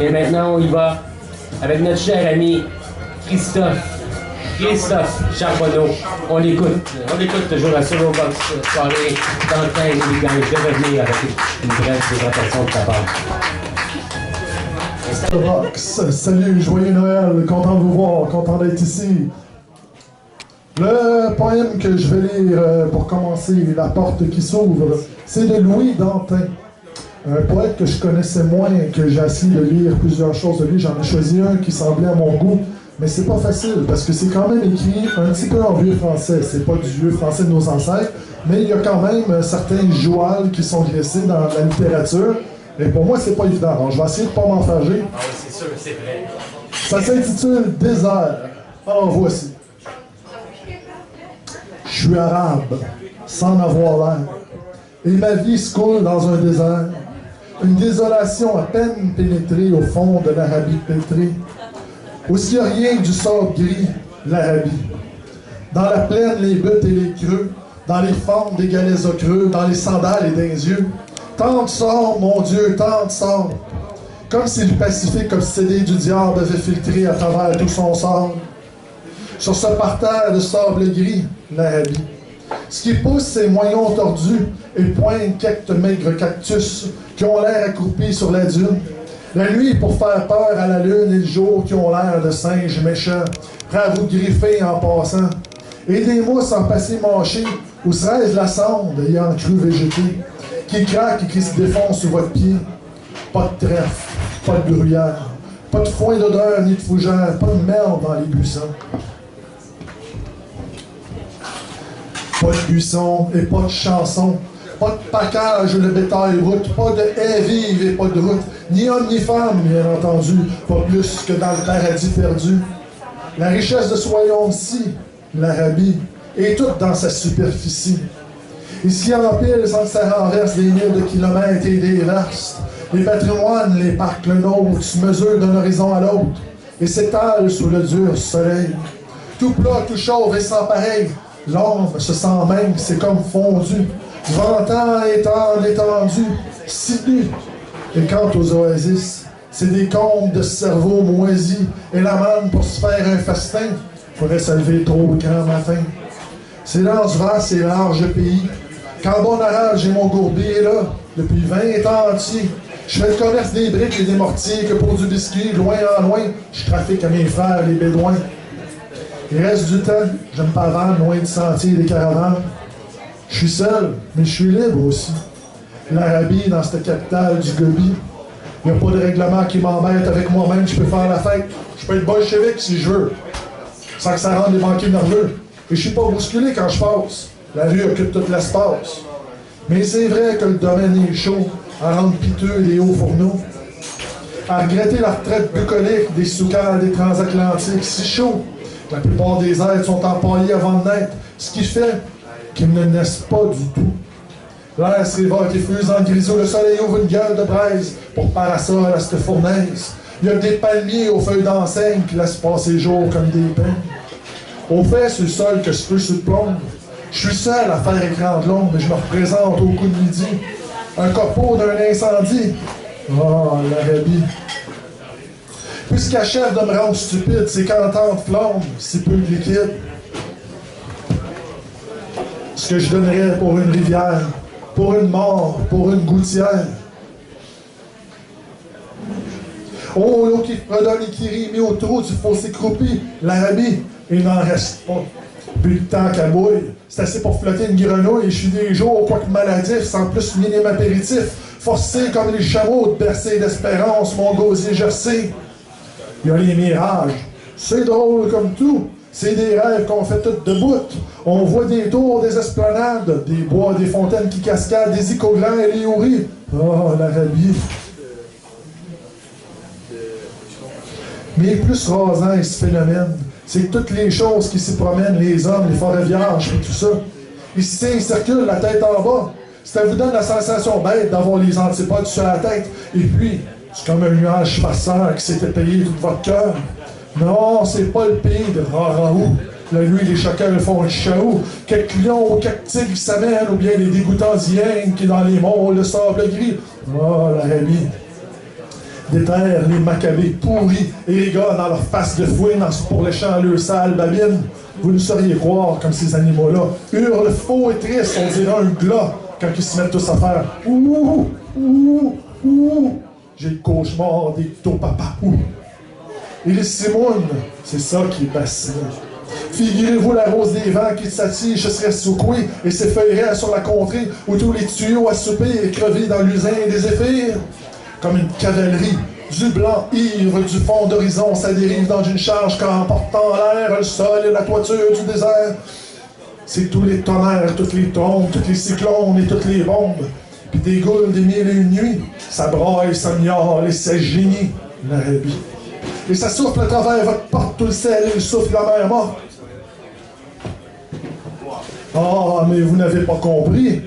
Et maintenant, on y va avec notre cher ami Christophe Charbonneau. On l'écoute toujours à Solo Box soirée Quentin et les gangs. Je vais revenir avec une brève présentation de ta part. Box, salut, joyeux Noël, content de vous voir, content d'être ici. Le poème que je vais lire pour commencer, La porte qui s'ouvre, c'est de Louis Dantin. Un poète que je connaissais moins, que j'ai essayé de lire plusieurs choses de lui. J'en ai choisi un qui semblait à mon goût, mais c'est pas facile parce que c'est quand même écrit un petit peu en vieux français. C'est pas du vieux français de nos ancêtres, mais il y a quand même certains jouals qui sont glissés dans la littérature. Et pour moi, c'est pas évident. Alors, je vais essayer de pas m'enfarger. Ah oui, c'est sûr, c'est vrai. Ça s'intitule Désert. Alors, voici. Je suis arabe, sans avoir l'air. Et ma vie se coule dans un désert. Une désolation à peine pénétrée au fond de l'Arabie pétrée. Aussi rien que du sable gris, l'Arabie. Dans la plaine, les buttes et les creux. Dans les fentes des galets ocreux. Dans les sandales et des yeux. Tant de sorts, mon Dieu, tant de sorts. Comme si le Pacifique obsédé du diable avait filtré à travers tout son sable. Sur ce parterre de sable gris, l'Arabie. Ce qui pousse, ces moyons tordus et pointent quelques maigres cactus qui ont l'air accroupis sur la dune. La nuit pour faire peur à la lune et le jour qui ont l'air de singes méchants, prêts à vous griffer en passant. Et des mousses en passé mâchées, où serait-ce la sonde ayant cru végéter, qui craque et qui se défonce sous votre pied. Pas de trèfle, pas de bruyère, pas de foin d'odeur ni de fougère, pas de merde dans les buissons. Pas de buissons et pas de chansons, pas de package de bétail route, pas de haies vives et pas de route, ni homme ni femme, bien entendu, pas plus que dans le paradis perdu. La richesse de ce royaume-ci, l'Arabie, est toute dans sa superficie. Ici en empile sans que ça renverse des milles de kilomètres et des verses. Les patrimoines, les parcs, le nôtre se mesurent d'un horizon à l'autre et s'étalent sous le dur soleil. Tout plat, tout chauve et sans pareil, l'ombre se sent même, c'est comme fondu, ventant étant étendu, si nu. Et quant aux oasis, c'est des combes de cerveau moisis, et la manne pour se faire un festin, faudrait se lever trop au grand matin. Silence vaste et large pays, qu'en bon arabe j'ai mon gourbier là, depuis 20 ans entiers. Je fais le commerce des briques et des mortiers, que pour du biscuit, loin en loin, je trafique à mes frères les bédouins. Il reste du temps, je me pavane loin du sentier des caravanes. Je suis seul, mais je suis libre aussi. L'Arabie, dans cette capitale du Gobi, il n'y a pas de règlement qui m'embête avec moi-même, je peux faire la fête. Je peux être bolchevique si je veux, sans que ça rende les banquiers nerveux. Et je suis pas bousculé quand je passe. La rue occupe tout l'espace. Mais c'est vrai que le domaine est chaud, à rendre piteux les hauts fourneaux. À regretter la retraite bucolique des soucales des transatlantiques, si chaud. La plupart des êtres sont empaillés avant de naître, ce qui fait qu'ils ne naissent pas du tout. L'air se révolte et fuse en grisou, le soleil ouvre une gueule de braise pour parasol à cette fournaise. Il y a des palmiers aux feuilles d'enseigne qui laissent passer jour comme des peines. Au fait, c'est le sol que je peux sur le plomb. Je suis seul à faire écran de l'ombre, mais je me représente au coup de midi. Un copeau d'un incendie. Oh, l'Arabie. Puisqu'achève de me rendre stupide, c'est qu'entendre flamme, si peu de liquide. Ce que je donnerais pour une rivière, pour une mort, pour une gouttière. Oh, l'eau qui fredonne et qui rit, mis au trou du fossé croupi, l'Arabie, il n'en reste pas. Puis le temps qu'elle bouille, c'est assez pour flotter une grenouille, et je suis des jours, quoique maladif, sans plus minime apéritif, forcé comme les chameaux de bercer d'espérance, mon gosier jersey. Il y a les mirages, c'est drôle comme tout, c'est des rêves qu'on fait toutes debout. On voit des tours, des esplanades, des bois, des fontaines qui cascadent, des icoglands et les houris. Oh, l'Arabie. Mais plus rasant est ce phénomène, c'est que toutes les choses qui s'y promènent, les hommes, les forêts vierges et tout ça. Ici, il circule la tête en bas. Ça vous donne la sensation bête d'avoir les antipodes sur la tête. Et puis, c'est comme un nuage farceur qui s'était payé tout votre cœur. Non, c'est pas le pays de Raraou. La nuit, les chacals font un chaou. Quelques lions ou quelques tigres s'amènent, ou bien les dégoûtants hyènes qui dans les monts le sable gris. Oh, l'Arabie. déterre les macabées pourris et les gars dans leur face de fouine pour les champs leur sale babine. Vous ne sauriez croire comme ces animaux-là hurlent faux et tristes, on dirait un glas quand ils se mettent tous à faire ouh, ouh, ouh. J'ai le cauchemar des taupapas. Et les simounes, c'est ça qui est fascinant. Figurez-vous la rose des vents qui s'atige serait secouée et s'effeuillerait sur la contrée où tous les tuyaux à souper et crever dans l'usin des zéphyrs. Comme une cavalerie, du blanc ivre du fond d'horizon, ça dérive dans une charge qu'emportant l'air, le sol et la toiture du désert. C'est tous les tonnerres, toutes les trombes, tous les cyclones et toutes les bombes. Puis des goules des mille et une nuits, ça braille, ça miaule et ça génie, l'Arabie. Et ça souffle à travers votre porte tout le sel et le souffle de la mer morte. Ah, mais vous n'avez pas compris.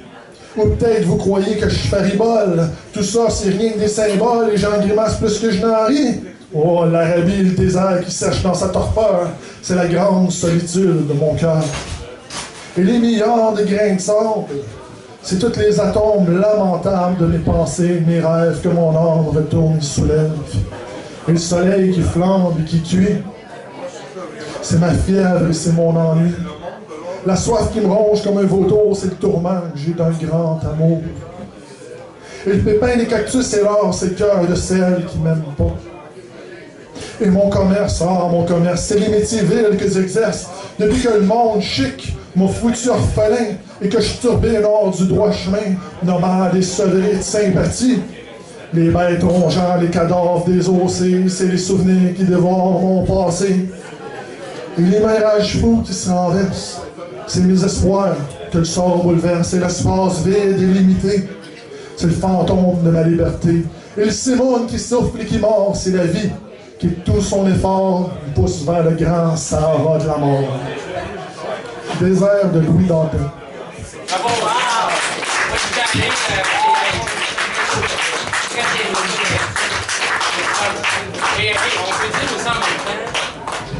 Ou peut-être vous croyez que je faribole. Tout ça, c'est rien que des symboles et j'en grimace plus que je n'en ris. Oh, l'Arabie, le désert qui sèche dans sa torpeur, c'est la grande solitude de mon cœur. Et les milliards de grains de sable, c'est tous les atomes lamentables de mes pensées, mes rêves que mon âme retourne et soulève. Et le soleil qui flambe et qui cuit, c'est ma fièvre et c'est mon ennui. La soif qui me ronge comme un vautour, c'est le tourment que j'ai d'un grand amour. Et le pépin des cactus, c'est l'or, c'est le cœur de celle qui m'aime pas. Et mon commerce, c'est les métiers vils que j'exerce. Depuis que le monde chic m'a foutu orphelin et que je turbine hors du droit chemin, nomade et sevré de sympathie. Les bêtes rongeant les cadavres des ossés, c'est les souvenirs qui dévorent mon passé. Et les mirages fous qui se renversent, c'est mes espoirs que le sort bouleverse. C'est l'espace vide et limité, c'est le fantôme de ma liberté. Et le Simone qui souffle et qui mord, c'est la vie qui, tout son effort, pousse vers le grand Sahara de la mort. Désert de Louis Dantin. Bravo, wow! Et on peut dire aussi en même temps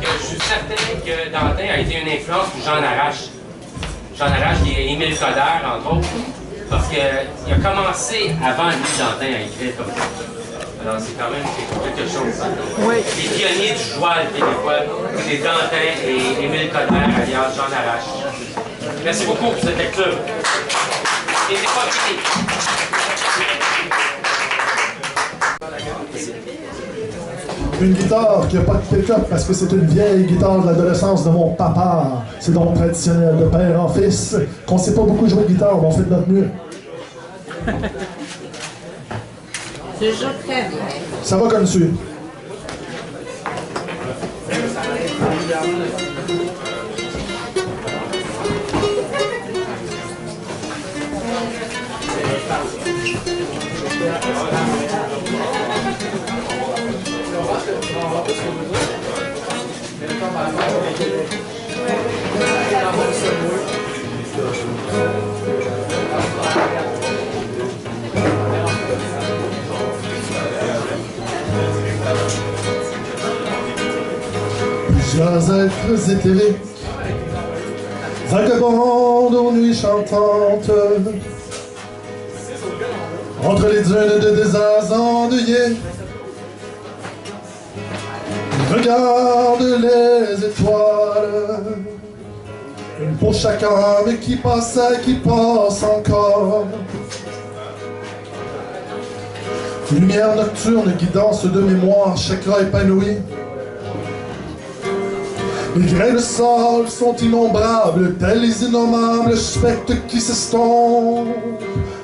que je suis certain que Dantin a été une influence pour Jean Arrache. Jean Arrache et Émile Coderre, entre autres, parce qu'il a commencé avant lui, Dantin, à écrire comme ça. Alors c'est quand même quelque chose. Oui. Les pionniers du joual québécois, c'est Dantin et Émile Coderre, alias Jean Arrache. Merci beaucoup pour cette lecture. Et c'est pas fini. Une guitare qui n'a pas de pick-up parce que c'est une vieille guitare de l'adolescence de mon papa. C'est donc traditionnel de père en fils. Qu'on ne sait pas beaucoup jouer de guitare, mais on fait de notre mieux. Je joue très bien. Ça va comme suit. Plusieurs êtres éthériques vagabondent aux nuits chantantes entre les dunes de déserts endeuillés. Regarde les étoiles, une pour chaque âme qui passait, qui passe encore. Lumière nocturne guidant ceux de mémoire, chakra épanoui. Les grains de sable sont innombrables, tels les innommables spectres qui s'estompent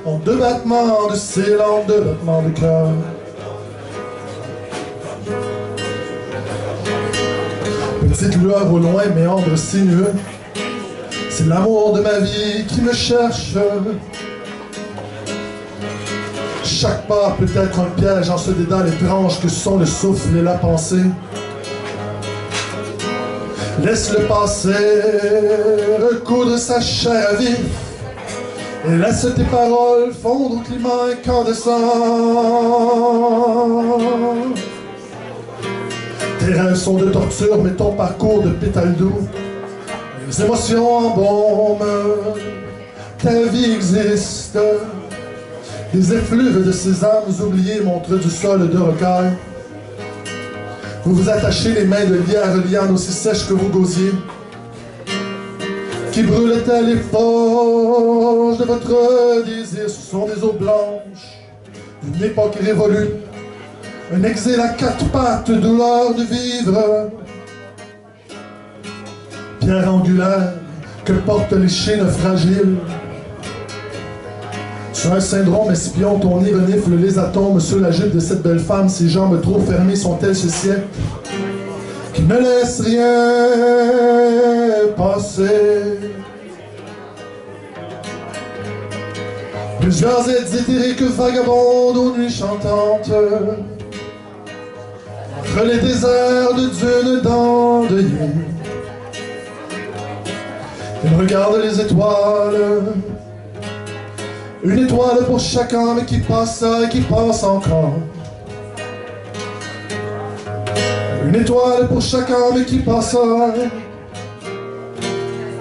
en deux battements de cils, en deux battements de cœur. Petite lueur au loin, méandre sinueux, c'est l'amour de ma vie qui me cherche. Chaque pas peut être un piège en ce dédale étrange que sont le souffle et la pensée. Laisse-le passer, recoudre sa chair à vif, et laisse tes paroles fondre au climat incandescent. Tes rêves sont de torture, mais ton parcours de pétales doux. Les émotions embaument, ta vie existe, Les effluves de ces âmes oubliées montrent du sol de rocaille. Vous vous attachez les mains de lierre lianes aussi sèches que vos gosiers, qui brûlaient les forges de votre désir. Ce sont des eaux blanches d'une époque révolue, un exil à quatre pattes, douleur de vivre. Pierre angulaire que portent les chines fragiles. Sur un syndrome espion, ton nez renifle les atomes sur la jupe de cette belle femme. Ses jambes trop fermées sont-elles ce siècle qui ne laisse rien passer? Plusieurs êtres éthériques vagabondent aux nuits chantantes, entre les déserts de dunes d'endeuillés. Ils regardent les étoiles, une étoile pour chaque âme qui passa et qui passe encore. Une étoile pour chaque âme qui passa et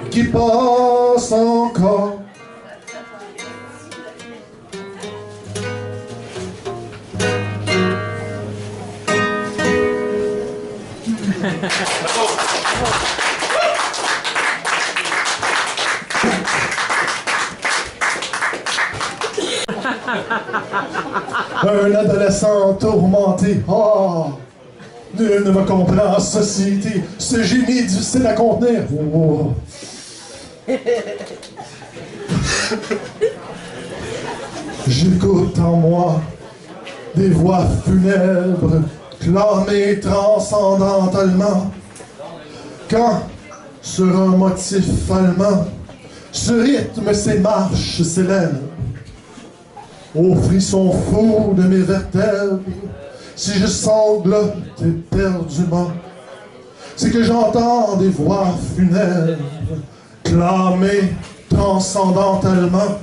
qui passe encore. Un adolescent tourmenté, oh, nul ne me comprend en société, ce génie difficile à contenir. Oh. J'écoute en moi des voix funèbres, clamées transcendantellement. Quand, sur un motif allemand, ce rythme, ces marches s'élèvent, au frisson fou de mes vertèbres, si je sanglote éperdument, c'est que j'entends des voix funèbres clamer transcendantalement.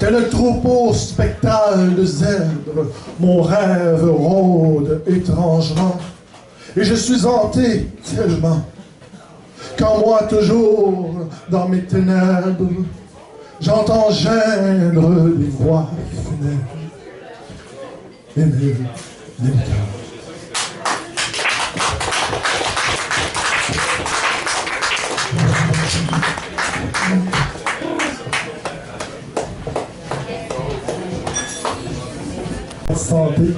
Tel un troupeau spectral de zèbres, mon rêve rôde étrangement, et je suis hanté tellement qu'en moi toujours, dans mes ténèbres, j'entends geindre des voix funèbres. Aimez les cœurs. Santé.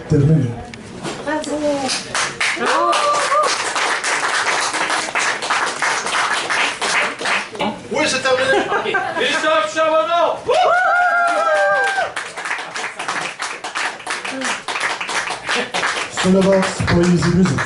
Terminé. Bravo. Oui, c'est terminé. OK. Christophe Charbonneau! C'est le box, poésie, musique.